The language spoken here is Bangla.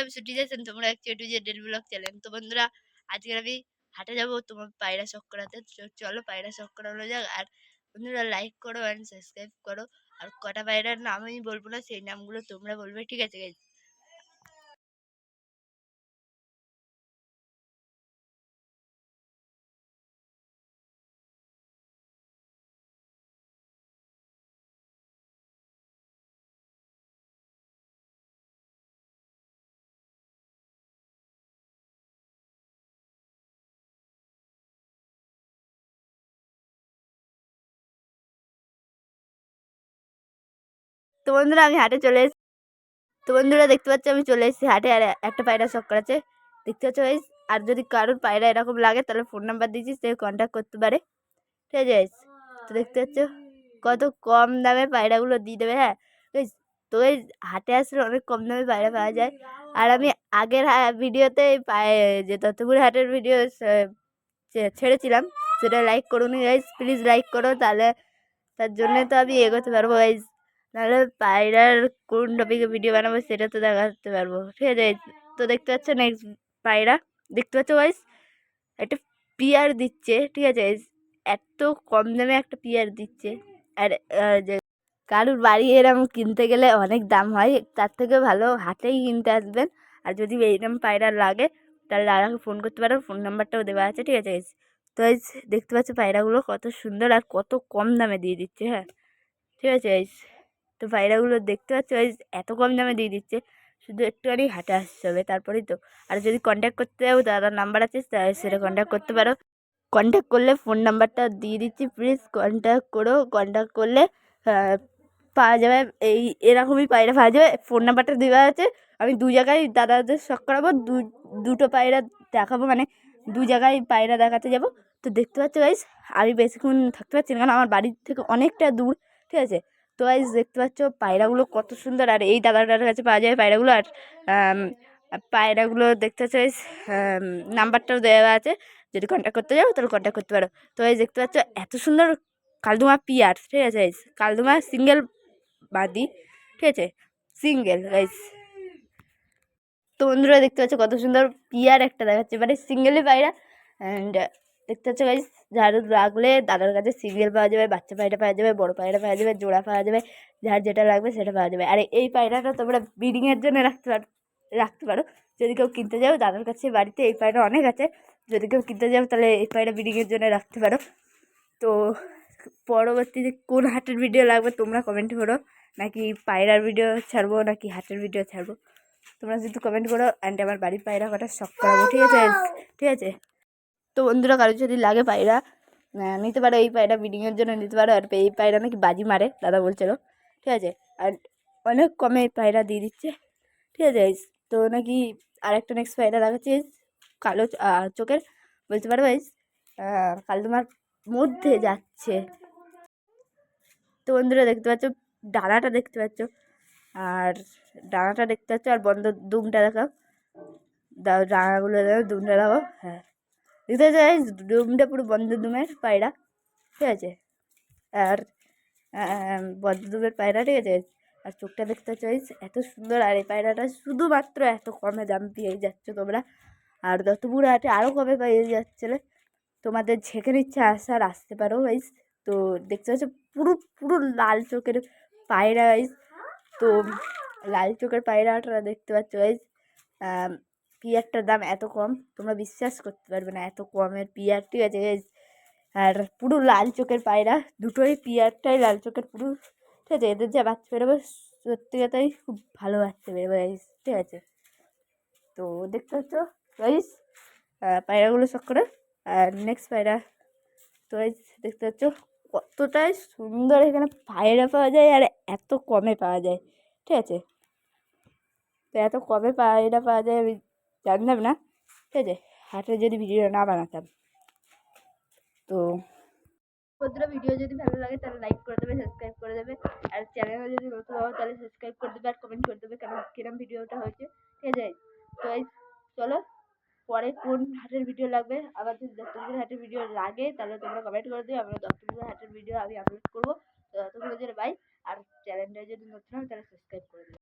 আমি ছুটি যাচ্ছেন তোমরা একটু যে ডেলি ব্লগ চ্যানেল। তো বন্ধুরা আজকে আমি হাটে যাবো তোমার পায়রা শখ করাতে। চলো পায়রা শখ করানো যাক। আর বন্ধুরা লাইক করো অ্যান্ড সাবস্ক্রাইব করো। আর কটা পায়রার নাম আমি বলবো না, সেই নামগুলো তোমরা বলবে, ঠিক আছে গাইজ? তো বন্ধুরা আমি হাটে চলে এসেছি। তো বন্ধুরা দেখতে পাচ্ছ আমি চলে এসেছি হাটে, আর একটা পায়রা শখ করাচ্ছে, দেখতে পাচ্ছ গাইজ। আর যদি কারোর পায়রা এরকম লাগে তাহলে ফোন নাম্বার দিয়েছি, সে কন্ট্যাক্ট করতে পারে, ঠিক আছে গাইজ? তো দেখতে পাচ্ছ কত কম দামে পায়রাগুলো দিয়ে দেবে। হ্যাঁ গাইজ, তো এই হাটে আসলে অনেক কম দামে পায়রা পাওয়া যায়। আর আমি আগের ভিডিওতে যে দত্তপুর হাটের ভিডিও ছেড়েছিলাম, সেটা লাইক করুন গাইজ, প্লিজ লাইক করো, তাহলে তার জন্য তো আমি এগোতে পারবো গাইজ। নাহলে পায়রার কোন টপিকে ভিডিও বানাবো সেটা তো দেখাতে পারবো, ঠিক আছে? তো দেখতে পাচ্ছ নেক্সট পায়রা, দেখতে পাচ্ছ গাইজ একটা পিয়ার দিচ্ছে, ঠিক আছে? এত কম দামে একটা পিয়ার দিচ্ছে। আর যে কারুর বাড়ি এরম কিনতে গেলে অনেক দাম হয়, তার থেকে ভালো হাটেই কিনতে আসবেন। আর যদি এইরকম পায়রা লাগে তাহলে দাদাকে ফোন করতে পারো, ফোন নাম্বারটাও দেওয়া আছে, ঠিক আছে? তো দেখতে পাচ্ছ পায়রাগুলো কত সুন্দর আর কত কম দামে দিয়ে দিচ্ছে। হ্যাঁ, ঠিক আছে গাইস? তো পায়রাগুলো দেখতে পাচ্ছ গাইস, এত কম দামে দিয়ে দিচ্ছে, শুধু একটুখানি হাটে আসতে হবে, তারপরেই তো। আর যদি কন্ট্যাক্ট করতে যাও, দাদার নাম্বার আছে, সেটা কন্ট্যাক্ট করতে পারো। কন্ট্যাক্ট করলে ফোন নাম্বারটা দিয়ে দিচ্ছি, প্লিজ কন্ট্যাক্ট করো। কন্ট্যাক্ট করলে আহ, পাওয়া যাবে, এই এরকমই পায়রা পাওয়া যাবে। ফোন নাম্বারটা দেওয়া আছে। আমি দু জায়গায় দাদাদের শখ করাবো, দুটো পায়রা দেখাবো, মানে দু জায়গায় পায়রা দেখাতে যাব। তো দেখতে পাচ্ছ গাইস, আমি বেশিক্ষণ থাকতে পারছি না, কারণ আমার বাড়ির থেকে অনেকটা দূর, ঠিক আছে? তো গাইস দেখতে পাচ্ছ পায়রাগুলো কত সুন্দর, আর এই দাদাটার কাছে পাওয়া যায় পায়রাগুলো। আর আম, পায়রাগুলো দেখতে পাচ্ছ গাইস, নাম্বারটাও দেওয়া আছে, যদি কন্ট্যাক্ট করতে যাও তাহলে কন্ট্যাক্ট করতে পারো। তো গাইস দেখতে পাচ্ছ এত সুন্দর কালদুমা পিয়ার, ঠিক আছে গাইস? কালদুমা সিঙ্গেল বাদি, ঠিক আছে? Single guys. তো বন্ধুরা দেখতে পাচ্ছ কত সুন্দর পিয়ার একটা দেখাচ্ছে, মানে সিঙ্গেলই পায়রা। অ্যান্ড দেখতে পাচ্ছ গাইস, যার লাগলে দাদার কাছে সিঙ্গেল পাওয়া যাবে, বাচ্চা পায়রা পাওয়া যাবে, বড় পায়রা পাওয়া যাবে, জোড়া পাওয়া যাবে, যার যেটা লাগবে সেটা পাওয়া যাবে। আর এই পায়রাটা তোমরা ব্রিডিংয়ের জন্য রাখতে পারো। যদি কেউ কিনতে যাও, দাদার কাছে বাড়িতে এই পায়রা অনেক আছে, যদি কেউ কিনতে যাও তাহলে এই পায়রা ব্রিডিংয়ের জন্য রাখতে পারো। তো পরবর্তীতে কোন হাটের ভিডিও লাগবে তোমরা কমেন্ট করো, নাকি পায়রার ভিডিও ছাড়বো নাকি হাটের ভিডিও ছাড়বো, তোমরা যদি কমেন্ট করো। অ্যান্ড আমার বাড়ির পায়রা কটা শখ করাবো, ঠিক আছে? ঠিক আছে। তো বন্ধুরা কারো যদি লাগে পায়রা নিতে পারো, এই পায়রা ব্রিডিংয়ের জন্য নিতে পারো। আর এই পায়রা নাকি বাজি মারে দাদা বলছিল, ঠিক আছে? আর অনেক কমে এই পায়রা দিয়ে দিচ্ছে, ঠিক আছে? তো নাকি আরেকটা নেক্সট পায়রা দেখাচ্ছি, কালো চোখের, বলতে পারো গাইস, কাল তোমার মধ্যে যাচ্ছে। তো বন্ধুরা দেখতে পাচ্ছ ডানাটা দেখতে পাচ্ছ, আর ডানাটা দেখতে পাচ্ছ, আর বন্ধ দুমটা দেখাও, ডানাগুলো দেখো, দুমটা দেখো। হ্যাঁ, দেখতে পাচ্ছ দুমটা পুরো বন্ধ দুমের পায়রা, ঠিক আছে? আর বদ্ধ দুমের পায়রা, ঠিক আছে? আর চোখটা দেখতে পাচ্ছ এত সুন্দর। আর এই পায়রাটা শুধুমাত্র এত কমে দাম পেয়ে যাচ্ছ তোমরা, আর দত্তপুর হাটে আরও কমে পেয়ে যাচ্ছিলে। তোমাদের যেখানে ইচ্ছা আসার আসতে পারো গাইস। তো দেখতে পাচ্ছ পুরো পুরো লাল চোখের পায়রা গাইস। তো লাল চোখের পায়রাটা দেখতে পাচ্ছ গাইস, পিয়ারটার দাম এত কম, তোমরা বিশ্বাস করতে পারবে না, এত কমের পিয়ার, ঠিক আছে গাইস? আর পুরো লাল চোখের পায়রা, দুটোই পিয়ারটাই লাল চোখের পুরো, ঠিক আছে? এদের যা বাচ্চা বেরোবে সত্যি কথাই খুব ভালো বাচ্চা বেরোবে গাইস, ঠিক আছে? তো দেখতে পাচ্ছ গাইস পায়রাগুলো শখ করে। আর নেক্সট পায়রা, তো দেখতে পাচ্ছ কতটাই সুন্দর এখানে পায়রা পাওয়া যায়, আর এত কমে পাওয়া যায়, ঠিক আছে? তো এত কমে পায়রা পাওয়া যায় আমি জানতাম না, ঠিক আছে, হাটে যদি ভিডিও না বানাতাম। তো বন্ধুরা ভিডিও যদি ভালো লাগে তাহলে লাইক করে দেবে, সাবস্ক্রাইব করে দেবে। আর চ্যানেলে যদি নতুন হও তাহলে সাবস্ক্রাইব করে দেবে, আর কমেন্ট করে দেবে কেমন কিরম ভিডিওটা হয়েছে, ঠিক আছে? তো চলো পরে কোন হাটের ভিডিও লাগবে, আবার যদি দত্তপুকুর হাটের ভিডিও লাগে তাহলে তোমরা কমেন্ট করে দিও, আমরা দত্তপুকুর হাটের ভিডিও আমি আপলোড করবো। তো ততক্ষণের জন্য বাই। আর চ্যানেলটা যদি নতুন হয় তাহলে সাবস্ক্রাইব করে দিও।